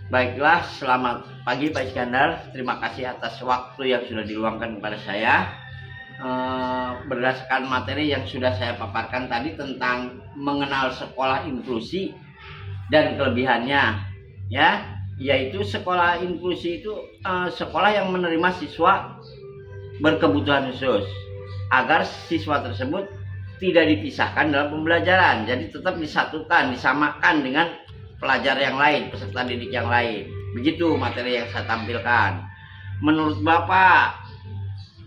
Baiklah, selamat pagi Pak Iskandar. Terima kasih atas waktu yang sudah diluangkan kepada saya. Berdasarkan materi yang sudah saya paparkan tadi tentang mengenal sekolah inklusi dan kelebihannya, ya, yaitu sekolah inklusi itu sekolah yang menerima siswa berkebutuhan khusus agar siswa tersebut tidak dipisahkan dalam pembelajaran, jadi tetap disatukan, disamakan dengan pelajar yang lain, peserta didik yang lain. Begitu materi yang saya tampilkan. Menurut Bapak,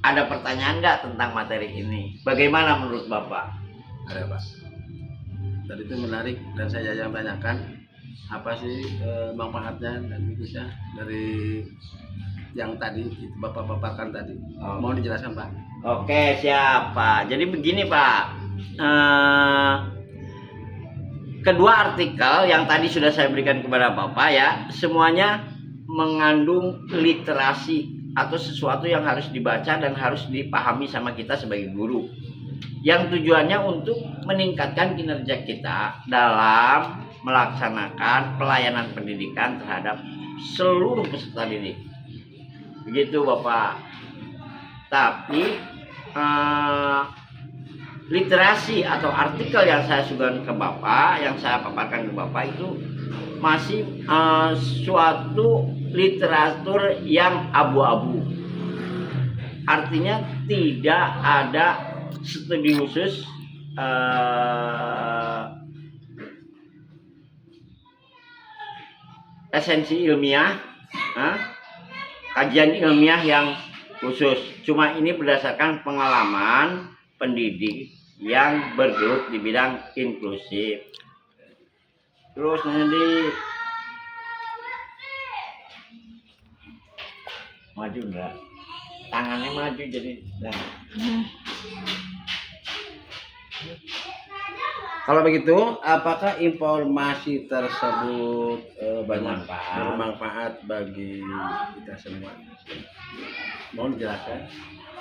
ada pertanyaan nggak tentang materi ini? Bagaimana menurut Bapak? Ada Pak. Tadi itu menarik dan saya yang tanyakan apa sih manfaatnya dan bagusnya dari yang tadi itu Bapak paparkan tadi. Mau dijelaskan Pak? Oke, siap Pak. Jadi begini Pak. Kedua artikel yang tadi sudah saya berikan kepada Bapak ya, semuanya mengandung literasi atau sesuatu yang harus dibaca dan harus dipahami sama kita sebagai guru. Yang tujuannya untuk meningkatkan kinerja kita dalam melaksanakan pelayanan pendidikan terhadap seluruh peserta didik. Begitu Bapak. Tapi literasi atau artikel yang saya suguhkan ke Bapak, yang saya paparkan ke Bapak itu masih suatu literatur yang abu-abu. Artinya tidak ada studi khusus esensi ilmiah, kajian ilmiah yang khusus. Cuma ini berdasarkan pengalaman pendidik yang bergelut di bidang inklusif. Terus nanti maju enggak? Tangannya maju jadi Kalau begitu, apakah informasi tersebut bermanfaat bagi kita semua? Mohon dijelaskan.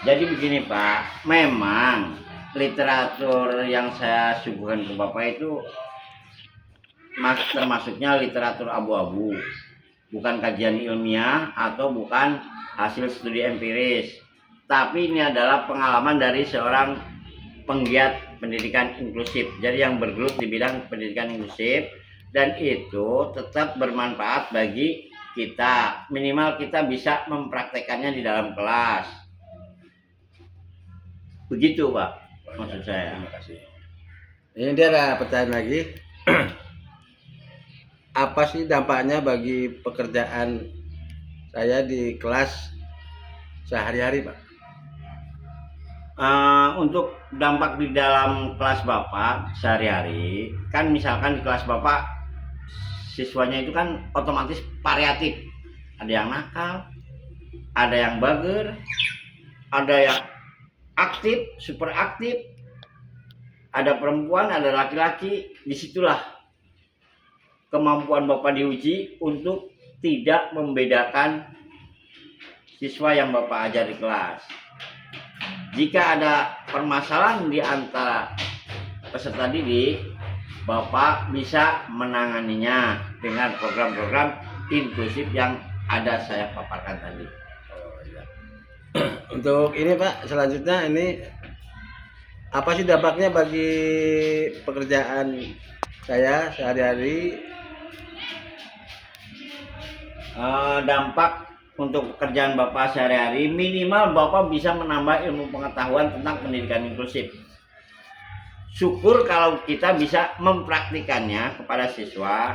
Jadi begini Pak, memang literatur yang saya suguhkan ke Bapak itu termasuknya literatur abu-abu, bukan kajian ilmiah atau bukan hasil studi empiris, tapi ini adalah pengalaman dari seorang penggiat pendidikan inklusif, jadi yang bergelut di bidang pendidikan inklusif, dan itu tetap bermanfaat bagi kita, minimal kita bisa mempraktekannya di dalam kelas. Begitu Pak, maksud saya. Terima kasih. Ini dia ada pertanyaan lagi. Apa sih dampaknya bagi pekerjaan saya di kelas sehari-hari Pak? Untuk dampak di dalam kelas Bapak sehari-hari, kan misalkan di kelas Bapak siswanya itu kan otomatis variatif. Ada yang nakal, ada yang bager, ada yang aktif, super aktif, ada perempuan, ada laki-laki. Disitulah kemampuan Bapak diuji untuk tidak membedakan siswa yang Bapak ajar di kelas. Jika ada permasalahan di antara peserta didik, Bapak bisa menanganinya dengan program-program inklusif yang ada saya paparkan tadi. Untuk ini Pak, selanjutnya ini apa sih dampaknya bagi pekerjaan saya sehari-hari? Dampak untuk pekerjaan Bapak sehari-hari, minimal Bapak bisa menambah ilmu pengetahuan tentang pendidikan inklusif. Syukur kalau kita bisa mempraktikannya kepada siswa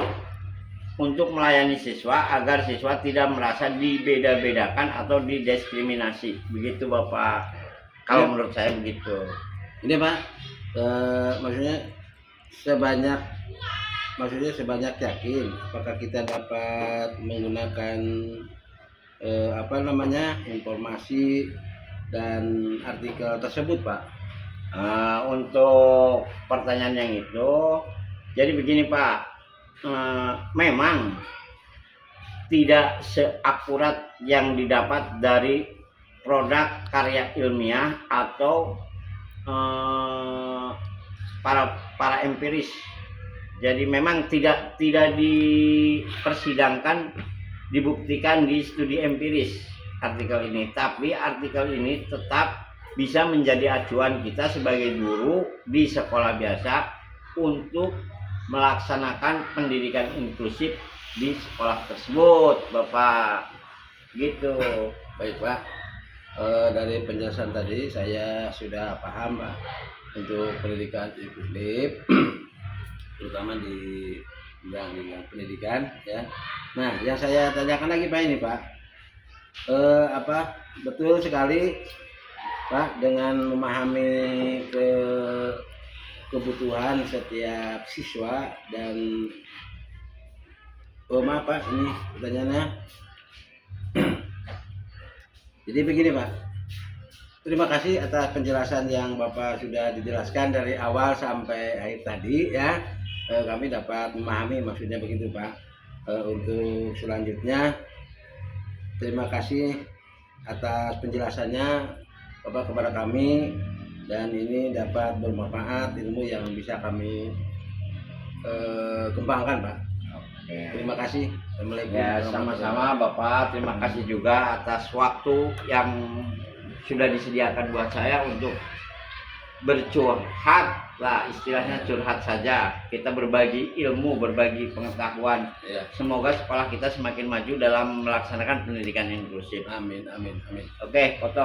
untuk melayani siswa agar siswa tidak merasa dibeda-bedakan atau didiskriminasi. Begitu Bapak. Kalau menurut saya begitu. Ini Pak, maksudnya sebanyak yakin apakah kita dapat menggunakan informasi dan artikel tersebut Pak? Untuk pertanyaan yang itu, jadi begini Pak, memang tidak seakurat yang didapat dari produk karya ilmiah atau para empiris. Jadi memang tidak dipersidangkan dibuktikan di studi empiris artikel ini, tapi artikel ini tetap bisa menjadi acuan kita sebagai guru di sekolah biasa untuk melaksanakan pendidikan inklusif di sekolah tersebut, Bapak. Gitu. Baik Pak, dari penjelasan tadi saya sudah paham Pak untuk pendidikan inklusif, terutama di bidang pendidikan ya. Nah, yang saya tanyakan lagi Pak ini Pak, betul sekali Pak dengan memahami kebutuhan setiap siswa dan maaf Pak, ini pertanyaannya. Jadi begini Pak, terima kasih atas penjelasan yang Bapak sudah dijelaskan dari awal sampai akhir tadi ya. Kami dapat memahami maksudnya begitu Pak. Untuk selanjutnya, terima kasih atas penjelasannya Bapak kepada kami, dan ini dapat bermanfaat ilmu yang bisa kami kembangkan Pak. Terima kasih. Assalamualaikum. Ya, sama-sama Bapak. Terima kasih juga atas waktu yang sudah disediakan buat saya untuk bercurhat lah, istilahnya curhat saja. Kita berbagi ilmu, berbagi pengetahuan. Ya. Semoga sekolah kita semakin maju dalam melaksanakan pendidikan inklusif. Amin, amin, amin. Oke, potong.